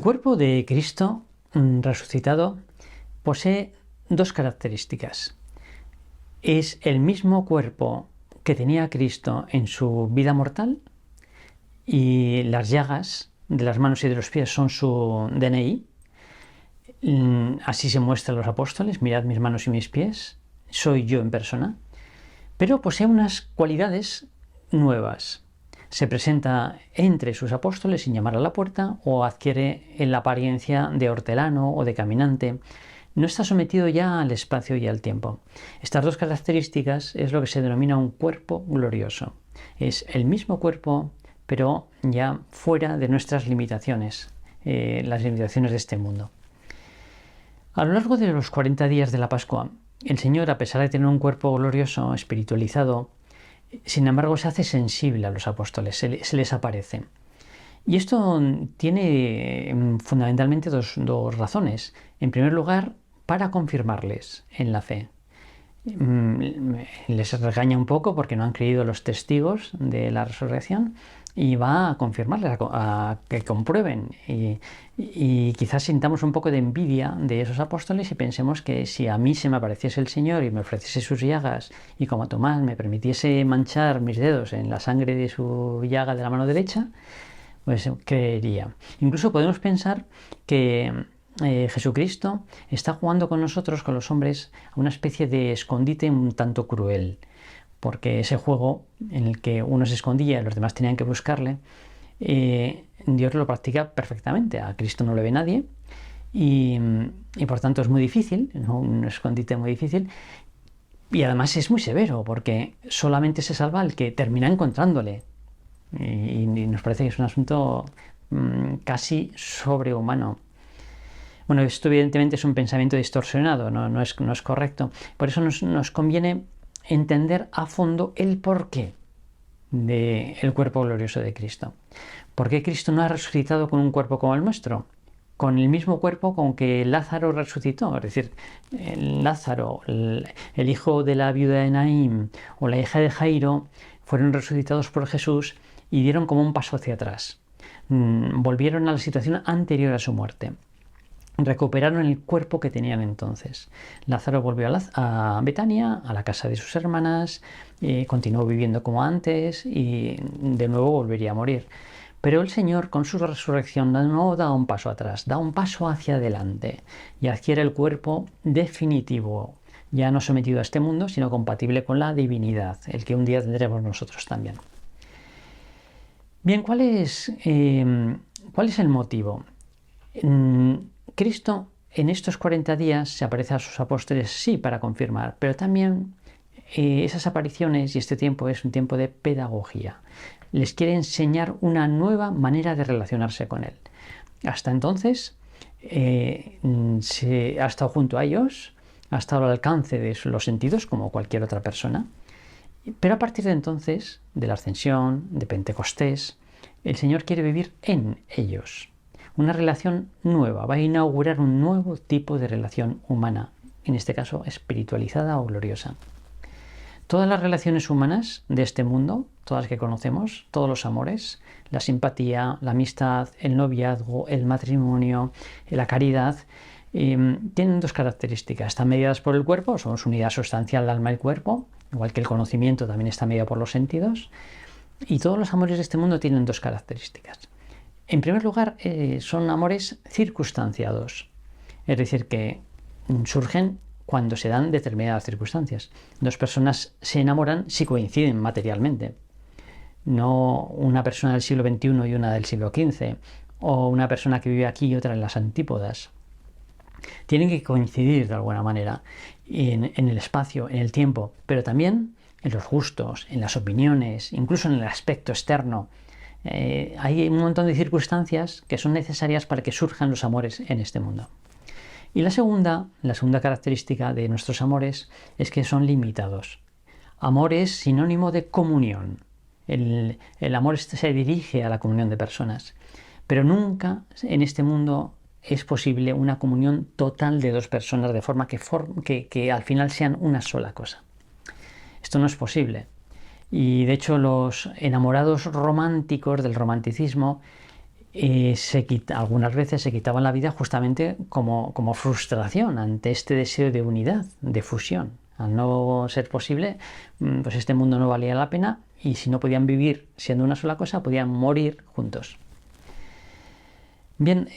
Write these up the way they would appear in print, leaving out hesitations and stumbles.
cuerpo de Cristo resucitado posee dos características. Es el mismo cuerpo que tenía Cristo en su vida mortal, y las llagas de las manos y de los pies son su DNI. Así se muestran los apóstoles: mirad mis manos y mis pies, soy yo en persona. Pero posee unas cualidades nuevas. Se presenta entre sus apóstoles sin llamar a la puerta, o adquiere la apariencia de hortelano o de caminante. No está sometido ya al espacio y al tiempo. Estas dos características es lo que se denomina un cuerpo glorioso. Es el mismo cuerpo, pero ya fuera de nuestras limitaciones, las limitaciones de este mundo. A lo largo de los 40 días de la Pascua, el Señor, a pesar de tener un cuerpo glorioso, espiritualizado, sin embargo se hace sensible a los apóstoles, se les aparece. Y esto tiene fundamentalmente dos razones. En primer lugar, para confirmarles en la fe. Les regaña un poco porque no han creído los testigos de la resurrección, y va a confirmarles, a que comprueben. Y quizás sintamos un poco de envidia de esos apóstoles y pensemos que si a mí se me apareciese el Señor y me ofreciese sus llagas, y como a Tomás me permitiese manchar mis dedos en la sangre de su llaga de la mano derecha, pues creería. Incluso podemos pensar que Jesucristo está jugando con nosotros, con los hombres, a una especie de escondite un tanto cruel, porque ese juego en el que uno se escondía y los demás tenían que buscarle, Dios lo practica perfectamente. A Cristo no le ve nadie, y por tanto es muy difícil, un escondite muy difícil, y además es muy severo, porque solamente se salva el que termina encontrándole, y nos parece que es un asunto casi sobrehumano. Bueno, esto evidentemente es un pensamiento distorsionado, no es correcto. Por eso nos conviene entender a fondo el porqué del cuerpo glorioso de Cristo. ¿Por qué Cristo no ha resucitado con un cuerpo como el nuestro? Con el mismo cuerpo con que Lázaro resucitó. Es decir, Lázaro, el hijo de la viuda de Naín o la hija de Jairo, fueron resucitados por Jesús y dieron como un paso hacia atrás. Volvieron a la situación anterior a su muerte. Recuperaron el cuerpo que tenían entonces. Lázaro volvió a Betania, a la casa de sus hermanas, continuó viviendo como antes y de nuevo volvería a morir. Pero el Señor, con su resurrección, no da un paso atrás, da un paso hacia adelante y adquiere el cuerpo definitivo, ya no sometido a este mundo, sino compatible con la divinidad, el que un día tendremos nosotros también. Bien, ¿cuál es el motivo? Cristo en estos 40 días se aparece a sus apóstoles, sí, para confirmar, pero también esas apariciones y este tiempo es un tiempo de pedagogía. Les quiere enseñar una nueva manera de relacionarse con Él. Hasta entonces ha estado junto a ellos, ha estado al alcance de los sentidos como cualquier otra persona, pero a partir de entonces, de la Ascensión, de Pentecostés, el Señor quiere vivir en ellos. Una relación nueva, va a inaugurar un nuevo tipo de relación humana, en este caso espiritualizada o gloriosa. Todas las relaciones humanas de este mundo, todas las que conocemos, todos los amores, la simpatía, la amistad, el noviazgo, el matrimonio, la caridad, tienen dos características. Están mediadas por el cuerpo, somos unidad sustancial del alma y cuerpo, igual que el conocimiento también está mediado por los sentidos. Y todos los amores de este mundo tienen dos características. En primer lugar, son amores circunstanciados, es decir, que surgen cuando se dan determinadas circunstancias. Dos personas se enamoran si coinciden materialmente, no una persona del siglo XXI y una del siglo XV, o una persona que vive aquí y otra en las antípodas. Tienen que coincidir de alguna manera en el espacio, en el tiempo, pero también en los gustos, en las opiniones, incluso en el aspecto externo. Hay un montón de circunstancias que son necesarias para que surjan los amores en este mundo. Y la segunda característica de nuestros amores es que son limitados. Amor es sinónimo de comunión. El amor se dirige a la comunión de personas, pero nunca en este mundo es posible una comunión total de dos personas de forma que al final sean una sola cosa. Esto no es posible. Y de hecho los enamorados románticos del romanticismo algunas veces se quitaban la vida justamente como frustración ante este deseo de unidad, de fusión. Al no ser posible, pues este mundo no valía la pena, y si no podían vivir siendo una sola cosa, podían morir juntos. Bien,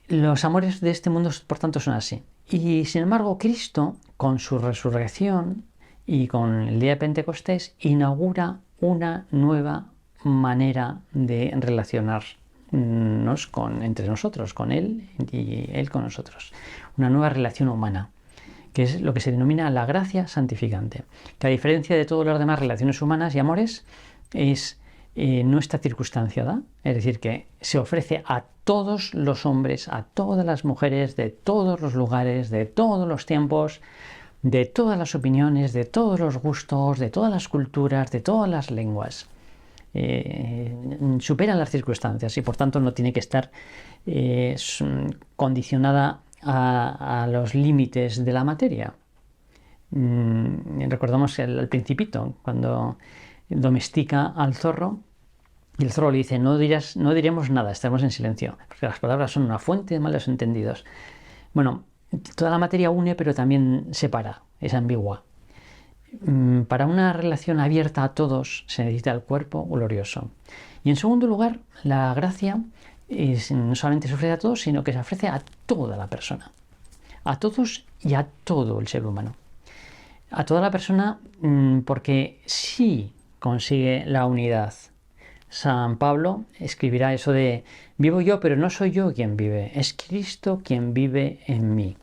los amores de este mundo, por tanto, son así. Y sin embargo, Cristo, con su resurrección y con el día de Pentecostés, inaugura una nueva manera de relacionarnos entre nosotros, con Él y Él con nosotros. Una nueva relación humana, que es lo que se denomina la gracia santificante, que a diferencia de todas las demás relaciones humanas y amores, no está circunstanciada, es decir, que se ofrece a todos los hombres, a todas las mujeres, de todos los lugares, de todos los tiempos, de todas las opiniones, de todos los gustos, de todas las culturas, de todas las lenguas. Superan las circunstancias y por tanto no tiene que estar condicionada a los límites de la materia. Recordamos el Principito, cuando domestica al zorro, y el zorro le dice: no diremos nada, estaremos en silencio, porque las palabras son una fuente de malos entendidos. Bueno, toda la materia une, pero también separa, es ambigua. Para una relación abierta a todos se necesita el cuerpo glorioso. Y en segundo lugar, la gracia no solamente se ofrece a todos, sino que se ofrece a toda la persona, a todos y a todo el ser humano. A toda la persona, porque sí consigue la unidad. San Pablo escribirá eso de: vivo yo, pero no soy yo quien vive, es Cristo quien vive en mí.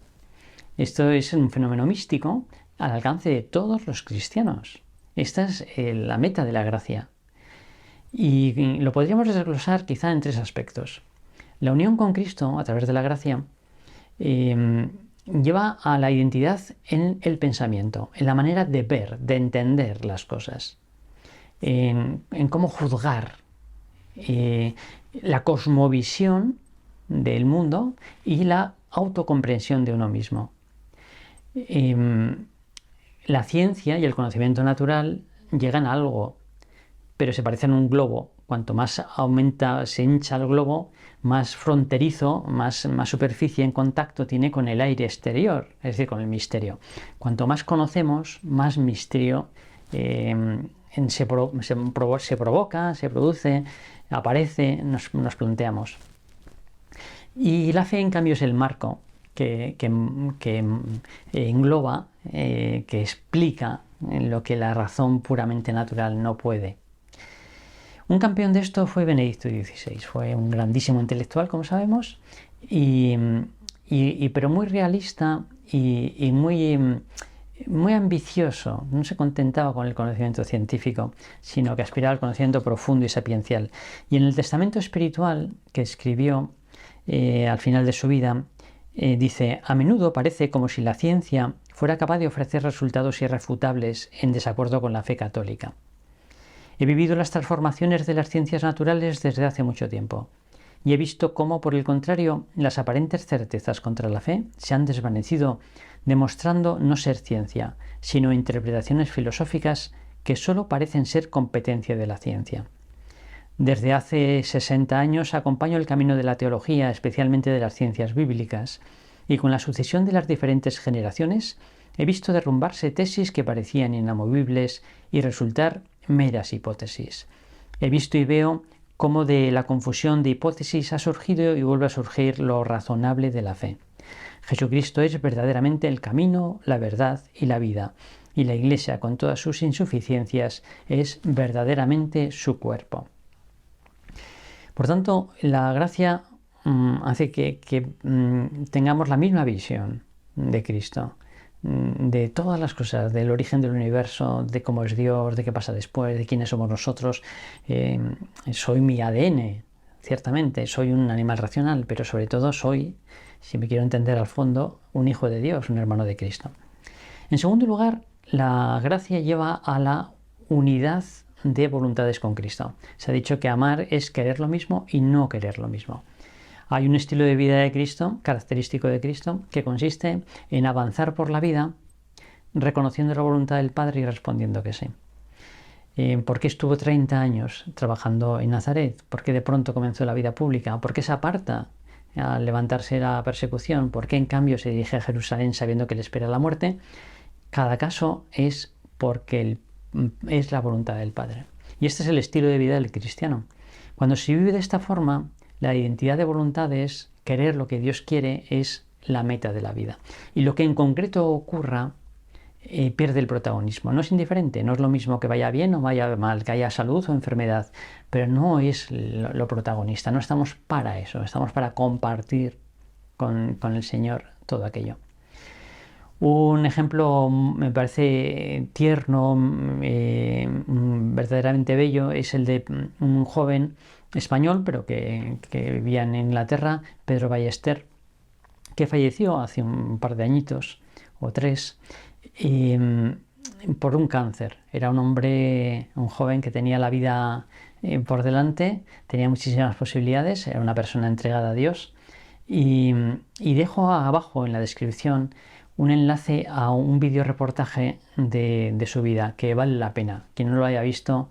Esto es un fenómeno místico al alcance de todos los cristianos. Esta es la meta de la gracia. Y lo podríamos desglosar quizá en 3 aspectos. La unión con Cristo a través de la gracia lleva a la identidad en el pensamiento, en la manera de ver, de entender las cosas, en cómo juzgar, la cosmovisión del mundo y la autocomprensión de uno mismo. La ciencia y el conocimiento natural llegan a algo, pero se parecen a un globo. Cuanto más se hincha el globo, más fronterizo, más superficie en contacto tiene con el aire exterior, es decir, con el misterio. Cuanto más conocemos, más misterio se provoca, se produce, aparece, nos planteamos. Y la fe, en cambio, es el marco que engloba, que explica lo que la razón puramente natural no puede. Un campeón de esto fue Benedicto XVI. Fue un grandísimo intelectual, como sabemos, pero muy realista y muy ambicioso. No se contentaba con el conocimiento científico, sino que aspiraba al conocimiento profundo y sapiencial. Y en el testamento espiritual que escribió al final de su vida, dice: a menudo parece como si la ciencia fuera capaz de ofrecer resultados irrefutables en desacuerdo con la fe católica. He vivido las transformaciones de las ciencias naturales desde hace mucho tiempo y he visto cómo, por el contrario, las aparentes certezas contra la fe se han desvanecido, demostrando no ser ciencia, sino interpretaciones filosóficas que solo parecen ser competencia de la ciencia. Desde hace 60 años acompaño el camino de la teología, especialmente de las ciencias bíblicas, y con la sucesión de las diferentes generaciones he visto derrumbarse tesis que parecían inamovibles y resultar meras hipótesis. He visto y veo cómo de la confusión de hipótesis ha surgido y vuelve a surgir lo razonable de la fe. Jesucristo es verdaderamente el camino, la verdad y la vida, y la Iglesia, con todas sus insuficiencias, es verdaderamente su cuerpo. Por tanto, la gracia hace que tengamos la misma visión de Cristo, de todas las cosas, del origen del universo, de cómo es Dios, de qué pasa después, de quiénes somos nosotros. Soy mi ADN, ciertamente, soy un animal racional, pero sobre todo soy, si me quiero entender al fondo, un hijo de Dios, un hermano de Cristo. En segundo lugar, la gracia lleva a la unidad de voluntades con Cristo. Se ha dicho que amar es querer lo mismo y no querer lo mismo. Hay un estilo de vida de Cristo, característico de Cristo, que consiste en avanzar por la vida reconociendo la voluntad del Padre y respondiendo que sí. ¿Por qué estuvo 30 años trabajando en Nazaret? ¿Por qué de pronto comenzó la vida pública? ¿Por qué se aparta al levantarse la persecución? ¿Por qué en cambio se dirige a Jerusalén sabiendo que le espera la muerte? Cada caso es porque es la voluntad del Padre. Y este es el estilo de vida del cristiano. Cuando se vive de esta forma, la identidad de voluntad es querer lo que Dios quiere, es la meta de la vida. Y lo que en concreto ocurra pierde el protagonismo. No es indiferente, no es lo mismo que vaya bien o vaya mal, que haya salud o enfermedad, pero no es lo protagonista. No estamos para eso, estamos para compartir con el Señor todo aquello. Un ejemplo me parece tierno, verdaderamente bello, es el de un joven español, pero que vivía en Inglaterra, Pedro Ballester, que falleció hace un par de añitos o 3 por un cáncer. Era un hombre, un joven que tenía la vida por delante, tenía muchísimas posibilidades, era una persona entregada a Dios. Y dejo abajo en la descripción un enlace a un vídeo reportaje de su vida que vale la pena. Quien no lo haya visto,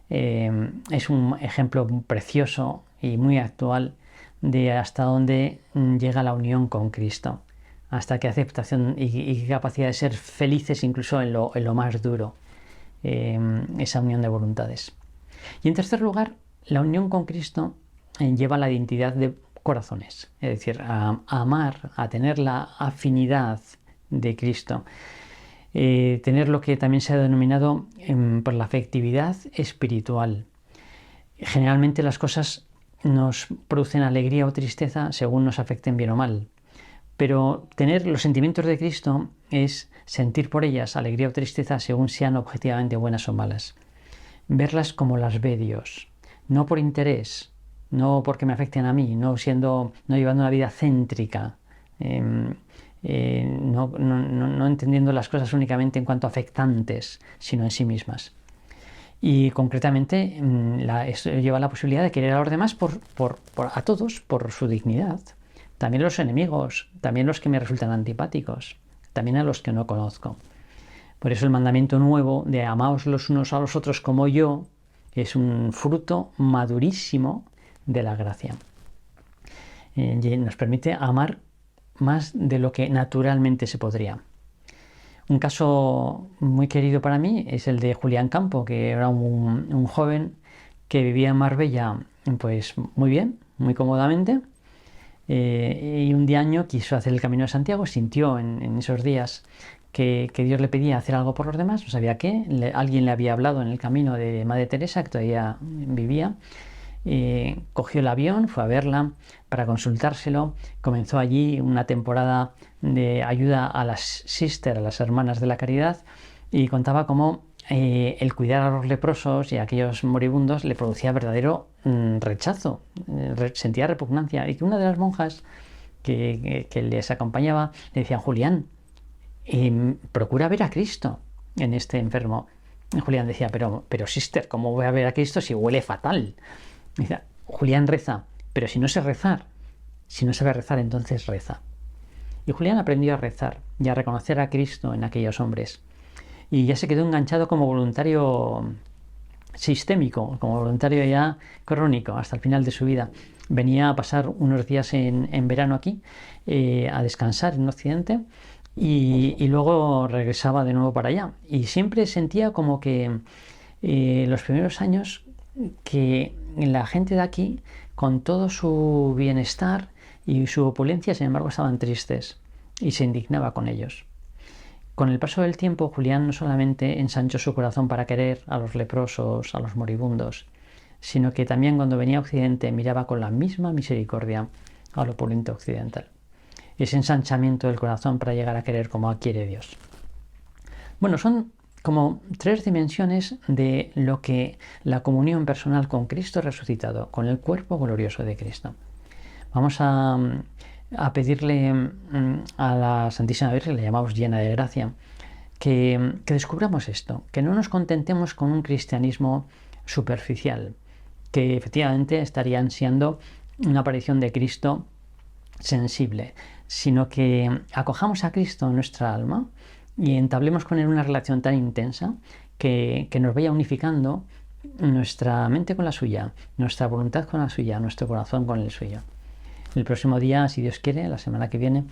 es un ejemplo precioso y muy actual de hasta dónde llega la unión con Cristo, hasta qué aceptación y qué capacidad de ser felices incluso en lo más duro, esa unión de voluntades. Y en tercer lugar, la unión con Cristo lleva la identidad de corazones, es decir, a amar, a tener la afinidad de Cristo, tener lo que también se ha denominado por la afectividad espiritual. Generalmente las cosas nos producen alegría o tristeza según nos afecten bien o mal, pero tener los sentimientos de Cristo es sentir por ellas alegría o tristeza según sean objetivamente buenas o malas, verlas como las ve Dios, no por interés, no porque me afecten a mí, no llevando una vida céntrica, no entendiendo las cosas únicamente en cuanto afectantes, sino en sí mismas. Y concretamente esto lleva la posibilidad de querer a los demás a todos por su dignidad. También a los enemigos, también los que me resultan antipáticos, también a los que no conozco. Por eso el mandamiento nuevo de amaos los unos a los otros como yo es un fruto madurísimo de la gracia. Nos permite amar más de lo que naturalmente se podría. Un caso muy querido para mí es el de Julián Campo, que era un joven que vivía en Marbella pues muy bien, muy cómodamente, y un año quiso hacer el Camino de Santiago, sintió en esos días que Dios le pedía hacer algo por los demás, no sabía qué, alguien le había hablado en el camino de Madre Teresa, que todavía vivía. Cogió el avión, fue a verla para consultárselo, comenzó allí una temporada de ayuda a las sisters, a las hermanas de la caridad, y contaba cómo el cuidar a los leprosos y a aquellos moribundos le producía verdadero rechazo, sentía repugnancia, y que una de las monjas que les acompañaba le decía: Julián, procura ver a Cristo en este enfermo. Y Julián decía: pero sister, ¿cómo voy a ver a Cristo si huele fatal? Dice: Julián, reza, pero si no sé rezar, si no sabe rezar, entonces reza. Y Julián aprendió a rezar y a reconocer a Cristo en aquellos hombres. Y ya se quedó enganchado como voluntario sistémico, como voluntario ya crónico hasta el final de su vida. Venía a pasar unos días en verano aquí, a descansar en Occidente, y luego regresaba de nuevo para allá. Y siempre sentía como que los primeros años que la gente de aquí, con todo su bienestar y su opulencia, sin embargo, estaban tristes y se indignaba con ellos. Con el paso del tiempo, Julián no solamente ensanchó su corazón para querer a los leprosos, a los moribundos, sino que también cuando venía a Occidente miraba con la misma misericordia al opulento occidental. Ese ensanchamiento del corazón para llegar a querer como quiere Dios. Bueno, son como 3 dimensiones de lo que la comunión personal con Cristo resucitado, con el cuerpo glorioso de Cristo. Vamos a pedirle a la Santísima Virgen, le llamamos llena de gracia, que descubramos esto, que no nos contentemos con un cristianismo superficial, que efectivamente estaría ansiando una aparición de Cristo sensible, sino que acojamos a Cristo en nuestra alma y entablemos con él una relación tan intensa que nos vaya unificando nuestra mente con la suya, nuestra voluntad con la suya, nuestro corazón con el suyo. El próximo día, si Dios quiere, la semana que viene,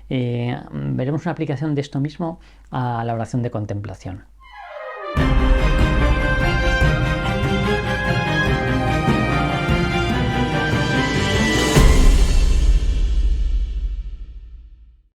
veremos una aplicación de esto mismo a la oración de contemplación.